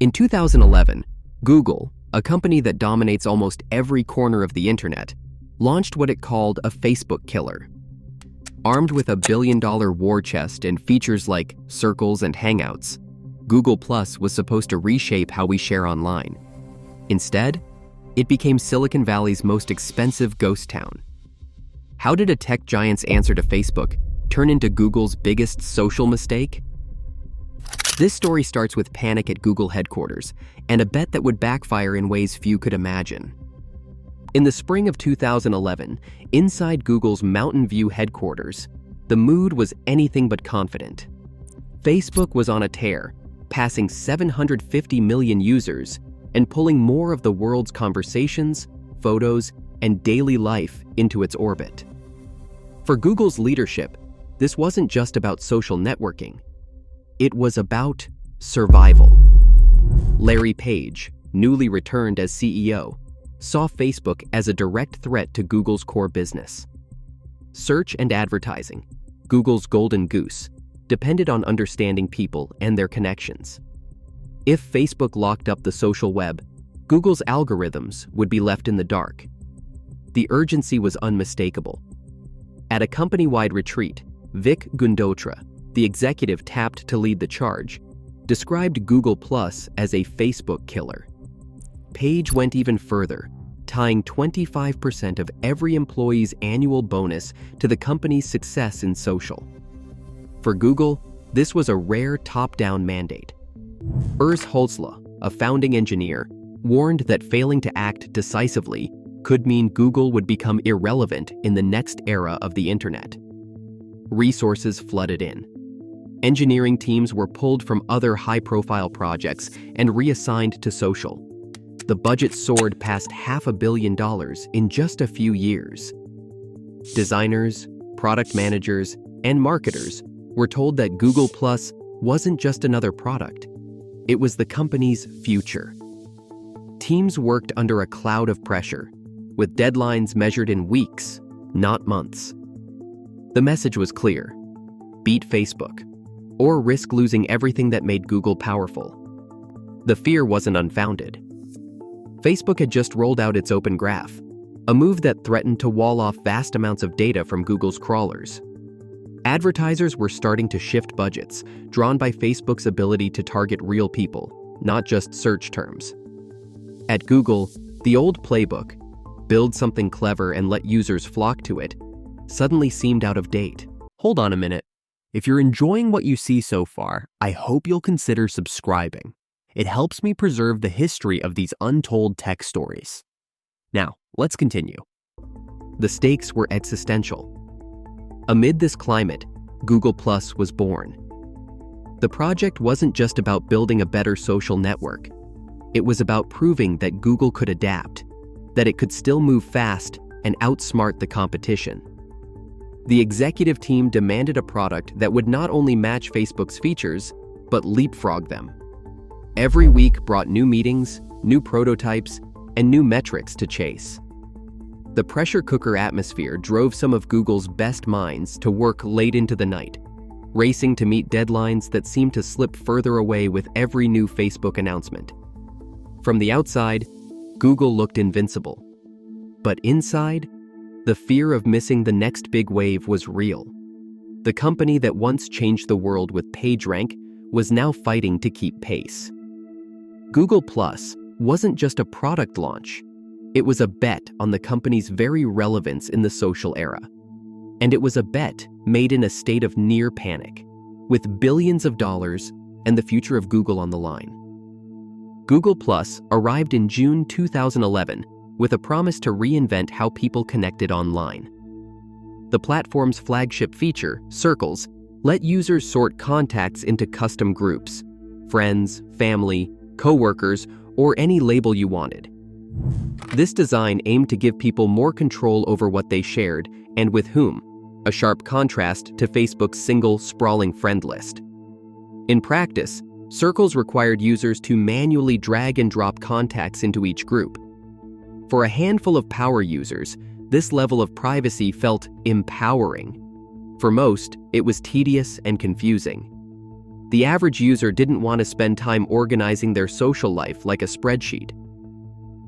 In 2011, Google, a company that dominates almost every corner of the internet, launched what it called a Facebook killer. Armed with a billion-dollar war chest and features like circles and hangouts, Google Plus was supposed to reshape how we share online. Instead, it became Silicon Valley's most expensive ghost town. How did a tech giant's answer to Facebook turn into Google's biggest social mistake? This story starts with panic at Google headquarters and a bet that would backfire in ways few could imagine. In the spring of 2011, inside Google's Mountain View headquarters, the mood was anything but confident. Facebook was on a tear, passing 750 million users and pulling more of the world's conversations, photos, and daily life into its orbit. For Google's leadership, this wasn't just about social networking. It was about survival. Larry Page, newly returned as CEO, saw Facebook as a direct threat to Google's core business. Search and advertising, Google's golden goose, depended on understanding people and their connections. If Facebook locked up the social web, Google's algorithms would be left in the dark. The urgency was unmistakable. At a company-wide retreat, Vic Gundotra, the executive tapped to lead the charge, described Google Plus as a Facebook killer. Page went even further, tying 25% of every employee's annual bonus to the company's success in social. For Google, this was a rare top-down mandate. Urs Holzla, a founding engineer, warned that failing to act decisively could mean Google would become irrelevant in the next era of the internet. Resources flooded in. Engineering teams were pulled from other high-profile projects and reassigned to social. The budget soared past $500 million in just a few years. Designers, product managers, and marketers were told that Google Plus wasn't just another product. It was the company's future. Teams worked under a cloud of pressure, with deadlines measured in weeks, not months. The message was clear: beat Facebook, or risk losing everything that made Google powerful. The fear wasn't unfounded. Facebook had just rolled out its Open Graph, a move that threatened to wall off vast amounts of data from Google's crawlers. Advertisers were starting to shift budgets, drawn by Facebook's ability to target real people, not just search terms. At Google, the old playbook, build something clever and let users flock to it, suddenly seemed out of date. Hold on a minute. If you're enjoying what you see so far, I hope you'll consider subscribing. It helps me preserve the history of these untold tech stories. Now, let's continue. The stakes were existential. Amid this climate, Google Plus was born. The project wasn't just about building a better social network. It was about proving that Google could adapt, that it could still move fast and outsmart the competition. The executive team demanded a product that would not only match Facebook's features, but leapfrog them. Every week brought new meetings, new prototypes, and new metrics to chase. The pressure cooker atmosphere drove some of Google's best minds to work late into the night, racing to meet deadlines that seemed to slip further away with every new Facebook announcement. From the outside, Google looked invincible. But inside, the fear of missing the next big wave was real. The company that once changed the world with PageRank was now fighting to keep pace. Google Plus wasn't just a product launch. It was a bet on the company's very relevance in the social era. And it was a bet made in a state of near panic, with billions of dollars and the future of Google on the line. Google Plus arrived in June 2011 with a promise to reinvent how people connected online. The platform's flagship feature, Circles, let users sort contacts into custom groups: friends, family, coworkers, or any label you wanted. This design aimed to give people more control over what they shared and with whom, a sharp contrast to Facebook's single, sprawling friend list. In practice, Circles required users to manually drag and drop contacts into each group. For a handful of power users, this level of privacy felt empowering. For most, it was tedious and confusing. The average user didn't want to spend time organizing their social life like a spreadsheet.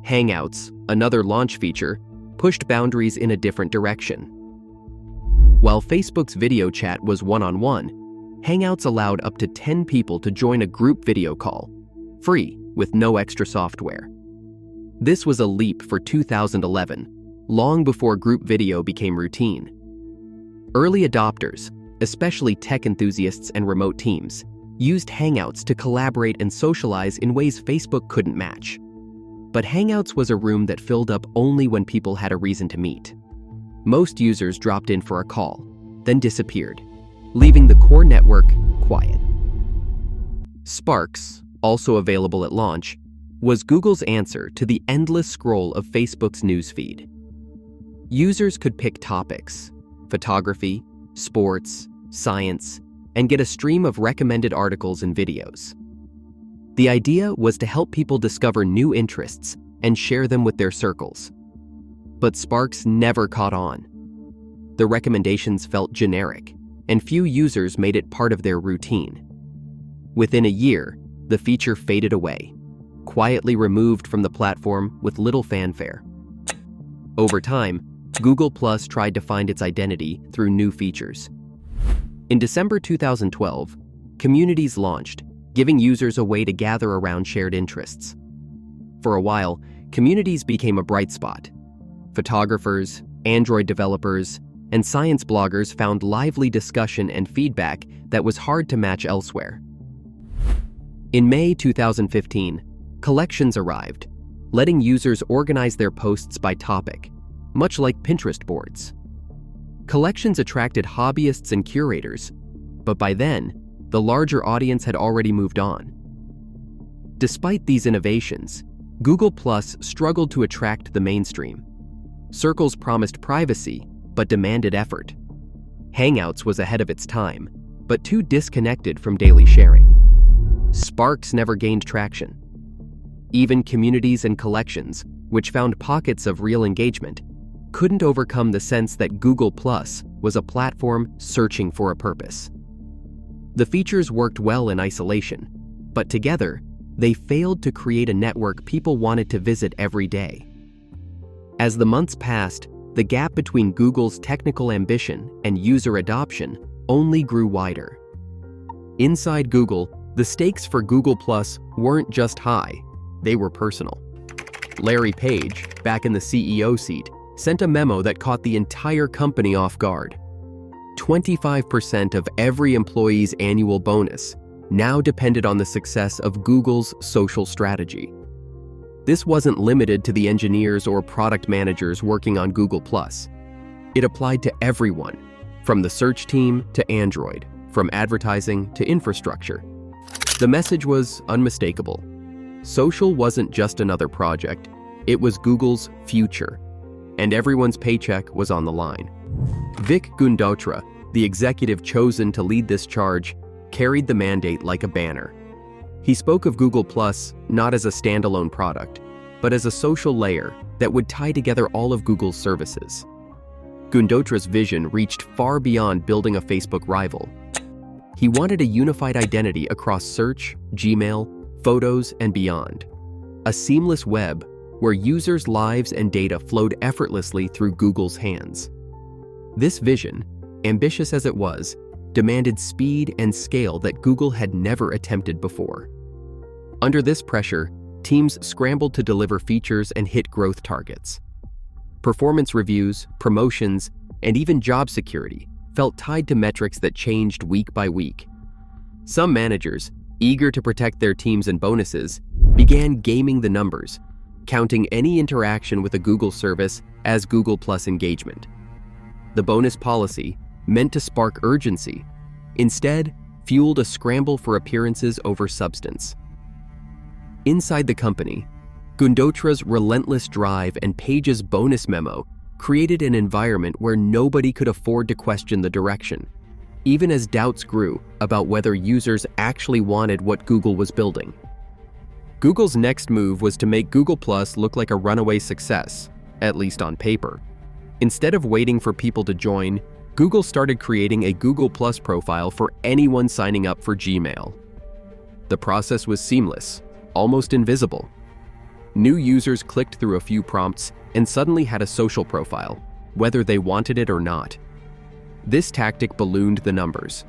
Hangouts, another launch feature, pushed boundaries in a different direction. While Facebook's video chat was one-on-one, Hangouts allowed up to 10 people to join a group video call, free, with no extra software. This was a leap for 2011, long before group video became routine. Early adopters, especially tech enthusiasts and remote teams, used Hangouts to collaborate and socialize in ways Facebook couldn't match. But Hangouts was a room that filled up only when people had a reason to meet. Most users dropped in for a call, then disappeared, leaving the core network quiet. Sparks, also available at launch, was Google's answer to the endless scroll of Facebook's newsfeed. Users could pick topics, photography, sports, science, and get a stream of recommended articles and videos. The idea was to help people discover new interests and share them with their circles. But Sparks never caught on. The recommendations felt generic, and few users made it part of their routine. Within a year, the feature faded away, quietly removed from the platform with little fanfare. Over time, Google Plus tried to find its identity through new features. In December 2012, Communities launched, giving users a way to gather around shared interests. For a while, Communities became a bright spot. Photographers, Android developers, and science bloggers found lively discussion and feedback that was hard to match elsewhere. In May 2015, Collections arrived, letting users organize their posts by topic, much like Pinterest boards. Collections attracted hobbyists and curators, but by then, the larger audience had already moved on. Despite these innovations, Google Plus struggled to attract the mainstream. Circles promised privacy, but demanded effort. Hangouts was ahead of its time, but too disconnected from daily sharing. Sparks never gained traction. Even Communities and Collections, which found pockets of real engagement, couldn't overcome the sense that Google Plus was a platform searching for a purpose. The features worked well in isolation, but together, they failed to create a network people wanted to visit every day. As the months passed, the gap between Google's technical ambition and user adoption only grew wider. Inside Google, the stakes for Google Plus weren't just high, they were personal. Larry Page, back in the CEO seat, sent a memo that caught the entire company off guard. 25% of every employee's annual bonus now depended on the success of Google's social strategy. This wasn't limited to the engineers or product managers working on Google+. It applied to everyone, from the search team to Android, from advertising to infrastructure. The message was unmistakable. Social wasn't just another project, it was Google's future, and everyone's paycheck was on the line. Vic Gundotra, the executive chosen to lead this charge, carried the mandate like a banner. He spoke of Google Plus not as a standalone product, but as a social layer that would tie together all of Google's services. Gundotra's vision reached far beyond building a Facebook rival. He wanted a unified identity across search, Gmail, photos, and beyond. A seamless web where users' lives and data flowed effortlessly through Google's hands. This vision, ambitious as it was, demanded speed and scale that Google had never attempted before. Under this pressure, teams scrambled to deliver features and hit growth targets. Performance reviews, promotions, and even job security felt tied to metrics that changed week by week. Some managers, eager to protect their teams and bonuses, began gaming the numbers, counting any interaction with a Google service as Google Plus engagement. The bonus policy, meant to spark urgency, instead fueled a scramble for appearances over substance. Inside the company, Gundotra's relentless drive and Page's bonus memo created an environment where nobody could afford to question the direction, even as doubts grew about whether users actually wanted what Google was building. Google's next move was to make Google Plus look like a runaway success, at least on paper. Instead of waiting for people to join, Google started creating a Google Plus profile for anyone signing up for Gmail. The process was seamless, almost invisible. New users clicked through a few prompts and suddenly had a social profile, whether they wanted it or not. This tactic ballooned the numbers.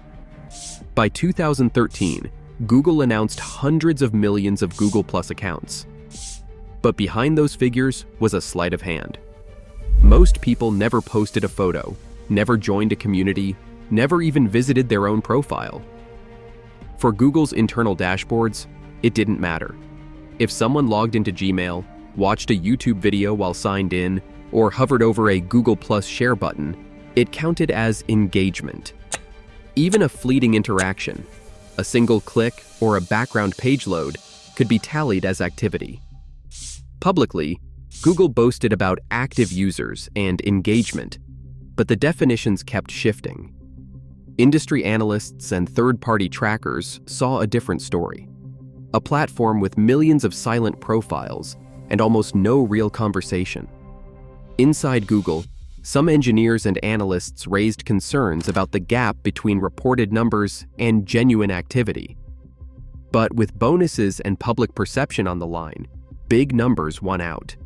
By 2013, Google announced hundreds of millions of Google Plus accounts. But behind those figures was a sleight of hand. Most people never posted a photo, never joined a community, never even visited their own profile. For Google's internal dashboards, it didn't matter. If someone logged into Gmail, watched a YouTube video while signed in, or hovered over a Google Plus share button, it counted as engagement. Even a fleeting interaction, a single click or a background page load, could be tallied as activity. Publicly, Google boasted about active users and engagement, but the definitions kept shifting. Industry analysts and third-party trackers saw a different story. A platform with millions of silent profiles and almost no real conversation. Inside Google, some engineers and analysts raised concerns about the gap between reported numbers and genuine activity. But with bonuses and public perception on the line, big numbers won out.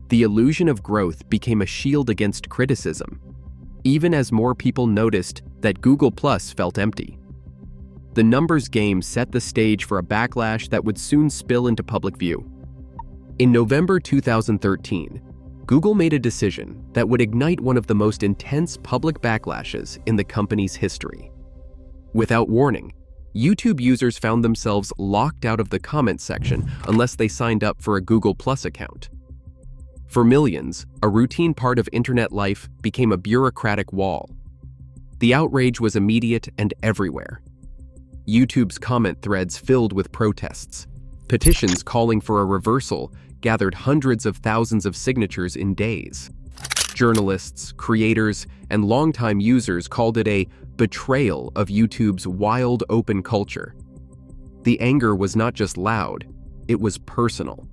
The illusion of growth became a shield against criticism, even as more people noticed that Google Plus felt empty. The numbers game set the stage for a backlash that would soon spill into public view. In November 2013, Google made a decision that would ignite one of the most intense public backlashes in the company's history. Without warning, YouTube users found themselves locked out of the comments section unless they signed up for a Google Plus account. For millions, a routine part of internet life became a bureaucratic wall. The outrage was immediate and everywhere. YouTube's comment threads filled with protests. Petitions calling for a reversal gathered hundreds of thousands of signatures in days. Journalists, creators, and longtime users called it a betrayal of YouTube's wild open culture. The anger was not just loud, it was personal.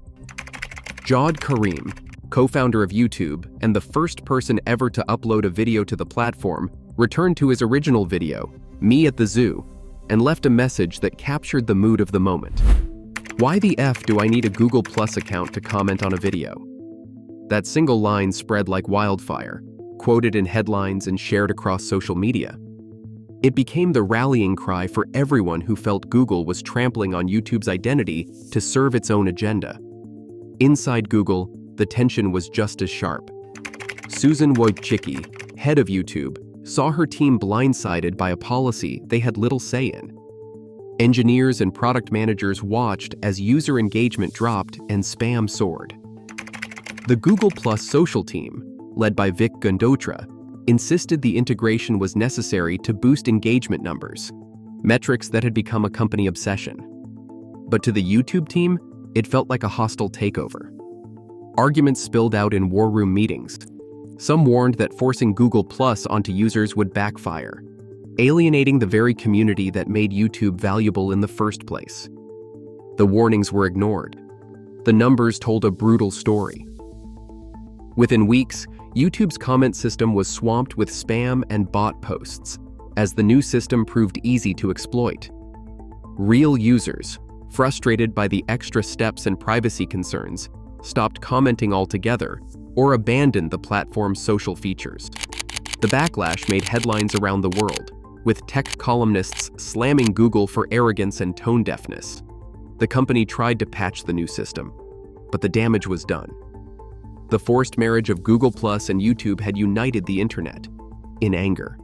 Jawed Karim, co-founder of YouTube and the first person ever to upload a video to the platform, returned to his original video, Me at the Zoo, and left a message that captured the mood of the moment. Why the F do I need a Google Plus account to comment on a video? That single line spread like wildfire, quoted in headlines and shared across social media. It became the rallying cry for everyone who felt Google was trampling on YouTube's identity to serve its own agenda. Inside Google, the tension was just as sharp. Susan Wojcicki, head of YouTube, saw her team blindsided by a policy they had little say in. Engineers and product managers watched as user engagement dropped and spam soared. The Google Plus social team, led by Vic Gundotra, insisted the integration was necessary to boost engagement numbers, metrics that had become a company obsession. But to the YouTube team, it felt like a hostile takeover. Arguments spilled out in war room meetings. Some warned that forcing Google Plus onto users would backfire, alienating the very community that made YouTube valuable in the first place. The warnings were ignored. The numbers told a brutal story. Within weeks, YouTube's comment system was swamped with spam and bot posts, as the new system proved easy to exploit. Real users, frustrated by the extra steps and privacy concerns, stopped commenting altogether or abandoned the platform's social features. The backlash made headlines around the world, with tech columnists slamming Google for arrogance and tone deafness. The company tried to patch the new system, but the damage was done. The forced marriage of Google Plus and YouTube had united the internet in anger.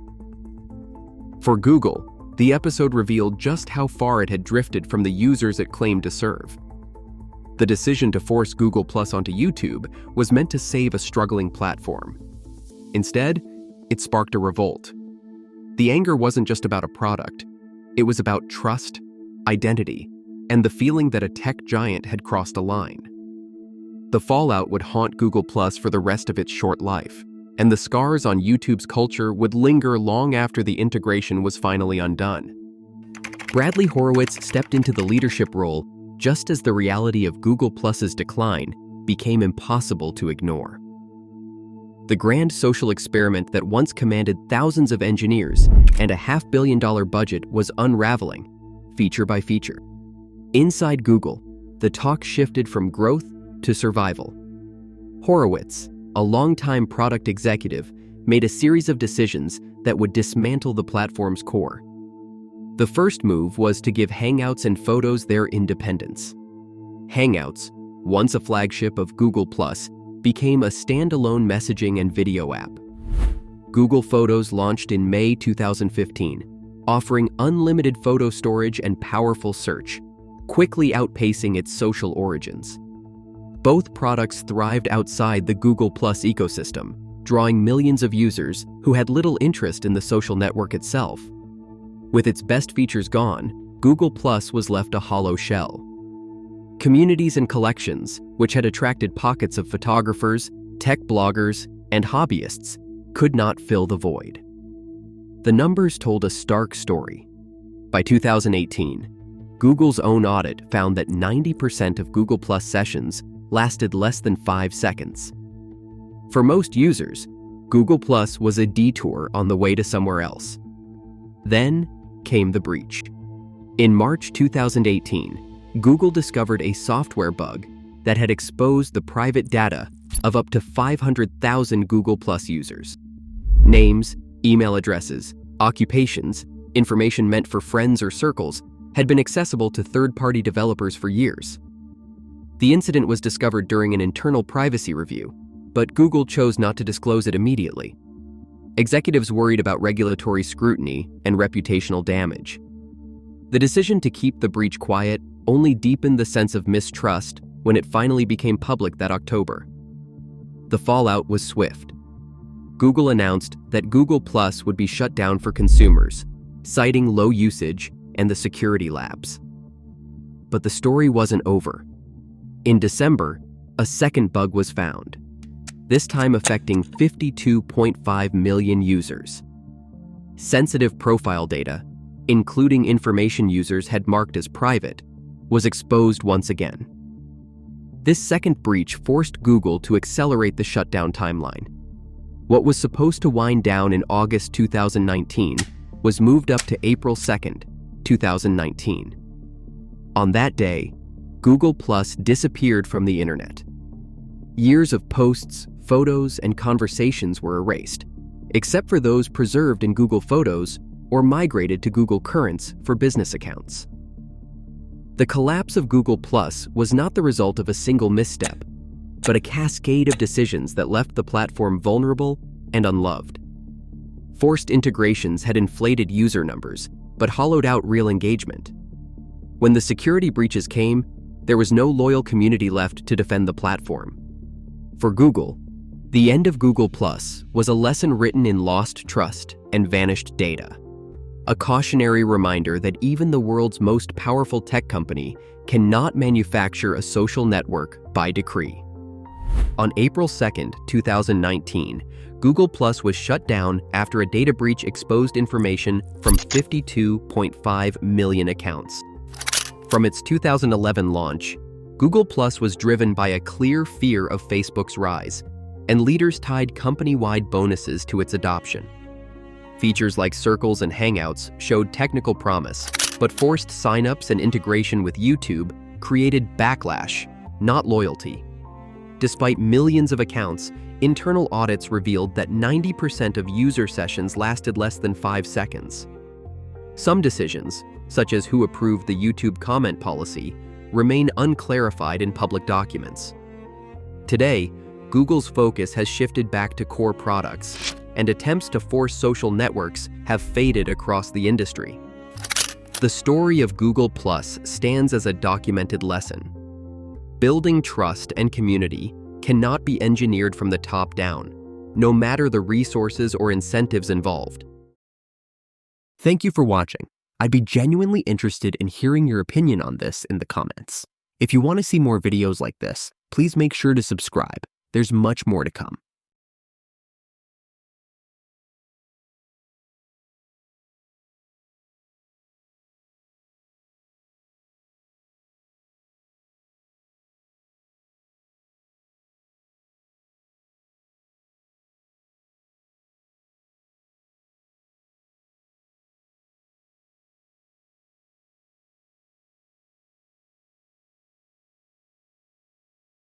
For Google, the episode revealed just how far it had drifted from the users it claimed to serve. The decision to force Google Plus onto YouTube was meant to save a struggling platform. Instead, it sparked a revolt. The anger wasn't just about a product. It was about trust, identity, and the feeling that a tech giant had crossed a line. The fallout would haunt Google Plus for the rest of its short life, and the scars on YouTube's culture would linger long after the integration was finally undone. Bradley Horowitz stepped into the leadership role just as the reality of Google Plus's decline became impossible to ignore. The grand social experiment that once commanded thousands of engineers and a $500 million budget was unraveling, feature by feature. Inside Google, the talk shifted from growth to survival. Horowitz, a longtime product executive, made a series of decisions that would dismantle the platform's core. The first move was to give Hangouts and Photos their independence. Hangouts, once a flagship of Google+, became a standalone messaging and video app. Google Photos launched in May 2015, offering unlimited photo storage and powerful search, quickly outpacing its social origins. Both products thrived outside the Google+ ecosystem, drawing millions of users who had little interest in the social network itself. With its best features gone, Google+ was left a hollow shell. Communities and collections, which had attracted pockets of photographers, tech bloggers, and hobbyists, could not fill the void. The numbers told a stark story. By 2018, Google's own audit found that 90% of Google+ sessions lasted less than 5 seconds. For most users, Google+ was a detour on the way to somewhere else. Then came the breach. In March 2018, Google discovered a software bug that had exposed the private data of up to 500,000 Google+ users. Names, email addresses, occupations, information meant for friends or circles had been accessible to third-party developers for years. The incident was discovered during an internal privacy review, but Google chose not to disclose it immediately. Executives worried about regulatory scrutiny and reputational damage. The decision to keep the breach quiet only deepened the sense of mistrust when it finally became public that October. The fallout was swift. Google announced that Google+ would be shut down for consumers, citing low usage and the security lapse. But the story wasn't over. In December, a second bug was found, this time affecting 52.5 million users. Sensitive profile data, including information users had marked as private, was exposed once again. This second breach forced Google to accelerate the shutdown timeline. What was supposed to wind down in August 2019 was moved up to April 2nd, 2019. On that day, Google+ disappeared from the internet. Years of posts, photos, and conversations were erased, except for those preserved in Google Photos or migrated to Google Currents for business accounts. The collapse of Google+ was not the result of a single misstep, but a cascade of decisions that left the platform vulnerable and unloved. Forced integrations had inflated user numbers, but hollowed out real engagement. When the security breaches came, there was no loyal community left to defend the platform. For Google, the end of Google+ was a lesson written in lost trust and vanished data. A cautionary reminder that even the world's most powerful tech company cannot manufacture a social network by decree. On April 2nd, 2019, Google+ was shut down after a data breach exposed information from 52.5 million accounts. From its 2011 launch, Google+ was driven by a clear fear of Facebook's rise, and leaders tied company-wide bonuses to its adoption. Features like Circles and Hangouts showed technical promise, but forced signups and integration with YouTube created backlash, not loyalty. Despite millions of accounts, internal audits revealed that 90% of user sessions lasted less than 5 seconds. Some decisions, such as who approved the YouTube comment policy, remain unclarified in public documents. Today, Google's focus has shifted back to core products, and attempts to force social networks have faded across the industry. The story of Google+ stands as a documented lesson. Building trust and community cannot be engineered from the top down, no matter the resources or incentives involved. Thank you for watching. I'd be genuinely interested in hearing your opinion on this in the comments. If you want to see more videos like this, please make sure to subscribe. There's much more to come.